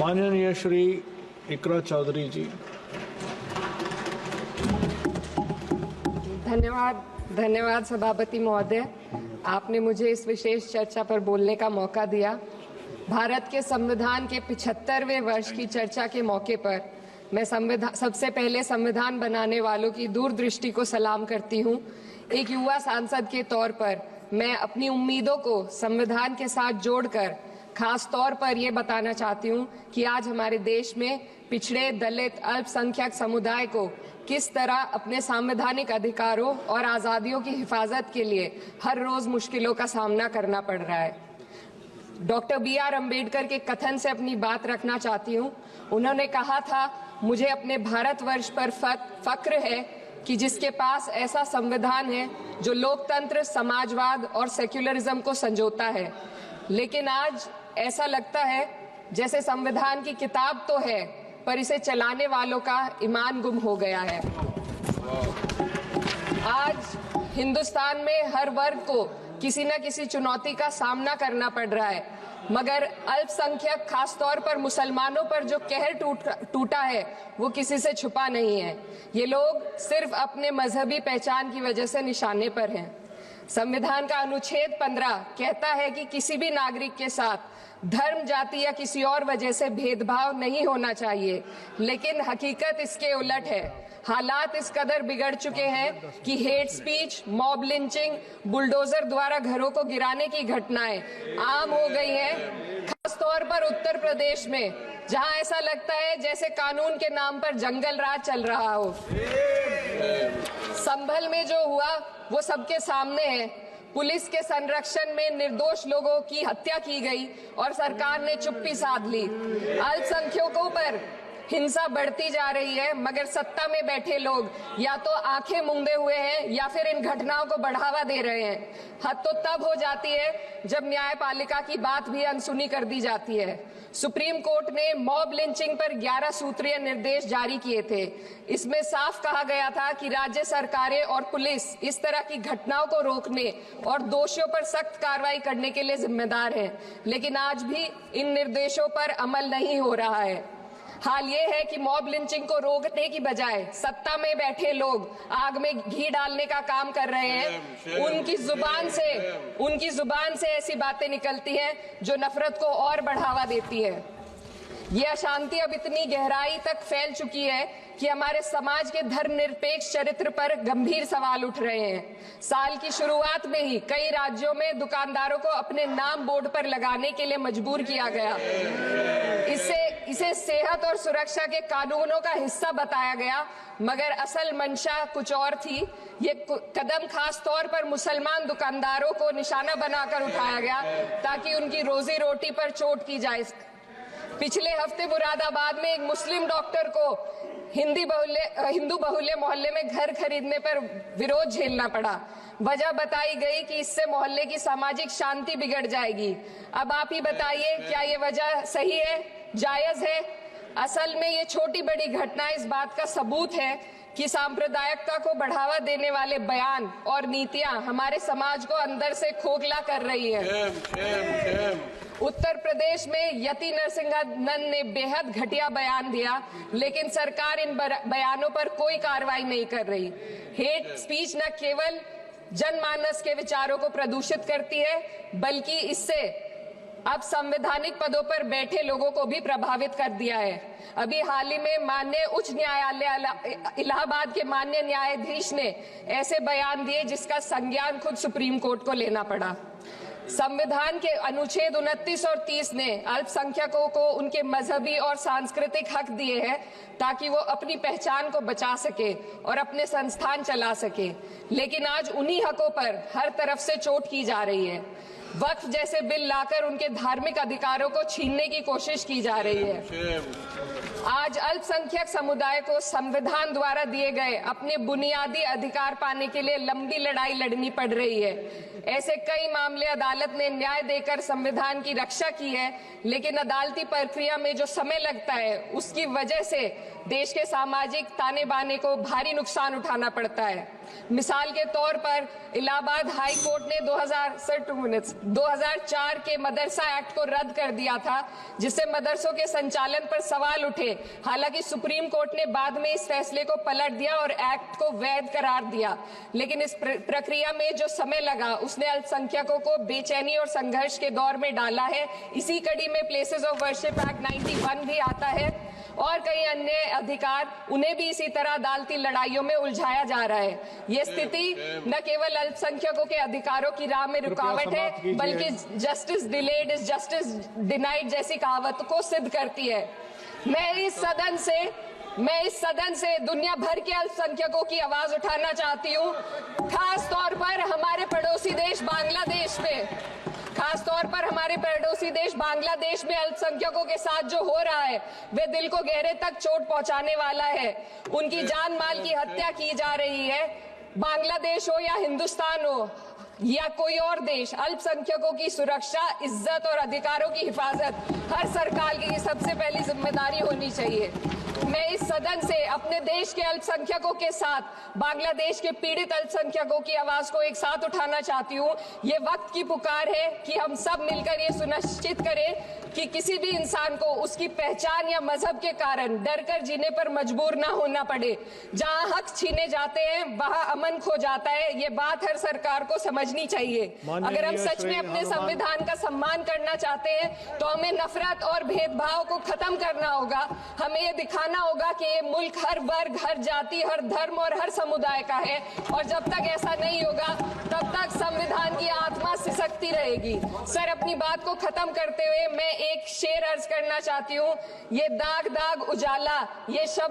माननीय श्री इकरा चौधरी जी। धन्यवाद सभापति महोदय, आपने मुझे इस विशेष चर्चा पर बोलने का मौका दिया। भारत के संविधान के 75वें वर्ष की चर्चा के मौके पर मैं सबसे पहले संविधान बनाने वालों की दूरदृष्टि को सलाम करती हूँ। एक युवा सांसद के तौर पर मैं अपनी उम्मीदों को संविधान के साथ जोड़कर खास तौर पर ये बताना चाहती हूँ कि आज हमारे देश में पिछड़े, दलित, अल्पसंख्यक समुदाय को किस तरह अपने संवैधानिक अधिकारों और आज़ादियों की हिफाजत के लिए हर रोज मुश्किलों का सामना करना पड़ रहा है। Doctor B.R. अम्बेडकर के कथन से अपनी बात रखना चाहती हूँ। उन्होंने कहा था, मुझे अपने भारतवर्ष पर फक्र है कि जिसके पास ऐसा संविधान है जो लोकतंत्र, समाजवाद और सेक्युलरिज्म को संजोता है। लेकिन आज ऐसा लगता है जैसे संविधान की किताब तो है पर इसे चलाने वालों का ईमान गुम हो गया है। आज हिंदुस्तान में हर वर्ग को किसी न किसी चुनौती का सामना करना पड़ रहा है, मगर अल्पसंख्यक, खास तौर पर मुसलमानों पर जो कहर टूटा है वो किसी से छुपा नहीं है। ये लोग सिर्फ अपने मजहबी पहचान की वजह से निशाने पर हैं। संविधान का अनुच्छेद 15 कहता है कि किसी भी नागरिक के साथ धर्म, जाति या किसी और वजह से भेदभाव नहीं होना चाहिए, लेकिन हकीकत इसके उलट है। हालात इस कदर बिगड़ चुके हैं कि hate speech, mob lynching, bulldozer द्वारा घरों को गिराने की घटनाएं आम हो गई हैं। खास तौर पर उत्तर प्रदेश में, जहां ऐसा लगता है जैसे कानून के नाम पर जंगल राज चल रहा हो। संभल में जो हुआ वो सबके सामने है। पुलिस के संरक्षण में निर्दोष लोगों की हत्या की गई और सरकार ने चुप्पी साध ली। अल्पसंख्यकों पर हिंसा बढ़ती जा रही है, मगर सत्ता में बैठे लोग या तो आंखें मूंदे हुए हैं या फिर इन घटनाओं को बढ़ावा दे रहे हैं। हद तो तब हो जाती है जब न्यायपालिका की बात भी अनसुनी कर दी जाती है। सुप्रीम कोर्ट ने मॉब लिंचिंग पर 11 सूत्रीय निर्देश जारी किए थे। इसमें साफ कहा गया था कि राज्य सरकारें और पुलिस इस तरह की घटनाओं को रोकने और दोषियों पर सख्त कार्रवाई करने के लिए जिम्मेदार हैं, लेकिन आज भी इन निर्देशों पर अमल नहीं हो रहा है। हाल ये है कि मॉब लिंचिंग को रोकने की बजाय सत्ता में बैठे लोग आग में घी डालने का काम कर रहे हैं। उनकी जुबान से ऐसी बातें निकलती हैं जो नफरत को और बढ़ावा देती है। ये अशांति अब इतनी गहराई तक फैल चुकी है कि हमारे समाज के धर्मनिरपेक्ष चरित्र पर गंभीर सवाल उठ रहे हैं। साल की शुरुआत में ही कई राज्यों में दुकानदारों को अपने नाम बोर्ड पर लगाने के लिए मजबूर किया गया। इसे सेहत और सुरक्षा के कानूनों का हिस्सा बताया गया, मगर असल मंशा कुछ और थी। ये कदम खास तौर पर मुसलमान दुकानदारों को निशाना बनाकर उठाया गया ताकि उनकी रोजी रोटी पर चोट की जाए। पिछले हफ्ते मुरादाबाद में एक मुस्लिम डॉक्टर को हिंदू बहुल्य मोहल्ले में घर खरीदने पर विरोध झेलना पड़ा। वजह बताई गई कि इससे मोहल्ले की सामाजिक शांति बिगड़ जाएगी। अब आप ही बताइए, क्या ये वजह सही है, जायज है? असल में ये छोटी बड़ी घटनाएं इस बात का सबूत है कि सांप्रदायिकता को बढ़ावा देने वाले बयान और नीतियां हमारे समाज को अंदर से खोखला कर रही है। उत्तर प्रदेश में यति नरसिंहन ने बेहद घटिया बयान दिया, लेकिन सरकार इन बयानों पर कोई कार्रवाई नहीं कर रही। हेट स्पीच न केवल जनमानस के विचारों को प्रदूषित करती है, बल्कि इससे अब संवैधानिक पदों पर बैठे लोगों को भी प्रभावित कर दिया है। अभी हाल ही में माननीय उच्च न्यायालय इलाहाबाद के माननीय न्यायाधीश ने ऐसे बयान दिए जिसका संज्ञान खुद सुप्रीम कोर्ट को लेना पड़ा। संविधान के अनुच्छेद 29 और 30 ने अल्पसंख्यकों को उनके मजहबी और सांस्कृतिक हक दिए हैं ताकि वो अपनी पहचान को बचा सके और अपने संस्थान चला सके, लेकिन आज उन्हीं हकों पर हर तरफ से चोट की जा रही है। वक्फ जैसे बिल लाकर उनके धार्मिक अधिकारों को छीनने की कोशिश की जा रही है। आज अल्पसंख्यक समुदाय को संविधान द्वारा दिए गए अपने बुनियादी अधिकार पाने के लिए लंबी लड़ाई लड़नी पड़ रही है। ऐसे कई मामले अदालत ने न्याय देकर संविधान की रक्षा की है, लेकिन अदालती प्रक्रिया में जो समय लगता है उसकी वजह से देश के सामाजिक ताने बाने को भारी नुकसान उठाना पड़ता है। मिसाल के तौर पर इलाहाबाद हाई कोर्ट ने 2000 2004 के मदरसा एक्ट को रद्द कर दिया था, जिससे मदरसों के संचालन पर सवाल उठे। हालांकि सुप्रीम कोर्ट ने बाद में इस फैसले को पलट दिया और एक्ट को वैध करार दिया, लेकिन इस प्रक्रिया में जो समय लगा उसने अल्पसंख्यकों को बेचैनी और संघर्ष के दौर में डाला है। इसी कड़ी में प्लेसेस ऑफ वर्शिप एक्ट 91 भी आता है और कई अन्य अधिकार, उन्हें भी इसी तरह अदालती लड़ाइयों में उलझाया जा रहा है। ये स्थिति न केवल अल्पसंख्यकों के अधिकारों की राह में रुकावट है, बल्कि justice delayed is justice denied जैसी कहावत को सिद्ध करती है। मैं इस सदन से दुनिया भर के अल्पसंख्यकों की आवाज उठाना चाहती हूँ, खास तौर पर हमारे पड़ोसी देश बांग्लादेश में अल्पसंख्यकों के साथ जो हो रहा है वे दिल को गहरे तक चोट पहुंचाने वाला है। उनकी जान माल की हत्या की जा रही है। बांग्लादेश हो या हिंदुस्तान हो या कोई और देश, अल्पसंख्यकों की सुरक्षा, इज्जत और अधिकारों की हिफाजत हर सरकार की सबसे पहली जिम्मेदारी होनी चाहिए। मैं इस सदन से अपने देश के अल्पसंख्यकों के साथ बांग्लादेश के पीड़ित अल्पसंख्यकों की आवाज को एक साथ उठाना चाहती हूँ। ये वक्त की पुकार है कि हम सब मिलकर ये सुनिश्चित करें कि किसी भी इंसान को उसकी पहचान या मजहब के कारण डरकर जीने पर मजबूर ना होना पड़े। जहाँ हक छीने जाते हैं वहाँ अमन खो जाता है। ये बात हर सरकार को समझनी चाहिए। अगर हम सच में अपने संविधान का सम्मान करना चाहते हैं तो हमें नफरत और भेदभाव को खत्म करना होगा। हमें ये दिखाना होगा कि ये मुल्क हर वर्ग, हर जाति, हर धर्म और हर समुदाय का है, और जब तक ऐसा नहीं होगा तब तक संविधान की आत्मा सिसकती रहेगी। सर, अपनी बात को खत्म करते हुए मैं एक शेर अर्ज करना चाहती हूँ। ये दाग दाग उजाला, ये शब्द